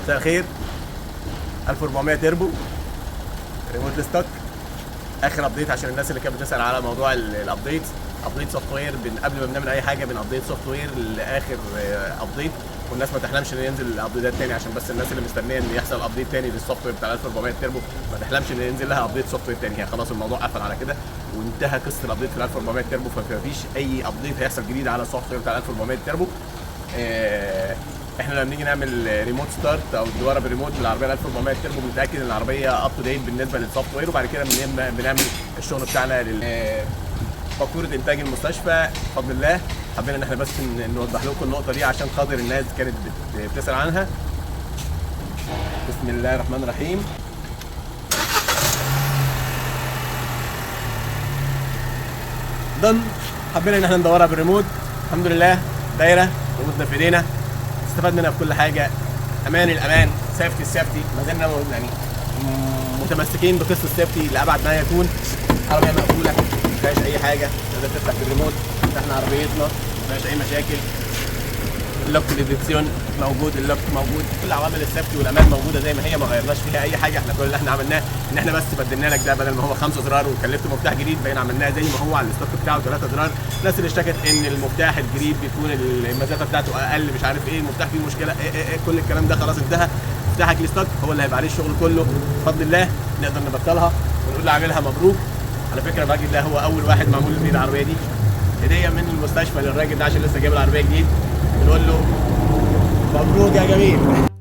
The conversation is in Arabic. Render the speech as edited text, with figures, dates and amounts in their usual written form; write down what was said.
مساء الخير. 1400 تربو ريموت ستوك، اخر ابديت عشان الناس اللي كانت بتسال على موضوع الابديت. ابديت سوفت وير، قبل ما بنعمل اي حاجه بنابديت سوفت وير لاخر ابديت، والناس ما تحلمش ان ينزل الابديتات تاني، عشان بس الناس اللي مستنيه ان يحصل ابديت تاني للسوفت وير بتاع 1400 تربو ما تحلمش ان ينزل لها ابديت سوفت وير تاني. هي خلاص الموضوع قفل على كده وانتهى قصه الابديت في 1400 تربو، فمفيش اي ابديت هيحصل جديد على السوفت وير بتاع 1400 تربو. احنا لما بنيجي نعمل ريموت ستارت او الدواره بالريموت للعربيه 1400 تربو بنتاكد ان العربيه اب تو ديت بالنسبه للسوفت وير، وبعد كده بنعمل الشغل بتاعنا فاتوره انتاج المستشفى بفضل الله. حابين ان احنا بس نوضح لكم النقطه دي عشان خاطر الناس كانت بتسال عنها. بسم الله الرحمن الرحيم. حابين ان احنا ندورها بالريموت، الحمد لله دايره ريموتنا في ايدينا، استفدنا منها في كل حاجه. امان الامان، سيفتي السيفتي، ما زلنا يعني متمسكين بقصه السيفتي لابعد ما يكون. عربيه مقفوله ما فيهاش اي حاجه، تقدر تفتح بالريموت، فتحنا عربيتنا ما فيهاش اي مشاكل. اللوك ديتكسيون موجود، اللوك موجود، كل عوامل السيفتي والامان موجوده زي ما هي، ما غيرناش فيها اي حاجه. احنا كل اللي احنا عملناه ان احنا بس بدلنا لك ده، بدل ما هو 5 زرار وكلفت مفتاح جديد بقينا عملناها زي ما هو على الستوك بتاعه 3 زرار. الناس اللي اشتكت ان المفتاح الجديد بيكون المسافه بتاعته اقل، مش عارف ايه، المفتاح فيه مشكله، كل الكلام ده خلاص انتهى. مفتاحك الستوك هو اللي هيبقى عليه الشغل كله بفضل الله، نقدر نبطلها ونقول لعاملها مبروك. على فكره الراجل ده هو اول واحد معمول فيه العربيه دي، هديه من المستشفى للراجل ده عشان لسه جايب العربيه جديد. بنقول له مبروك يا جميل.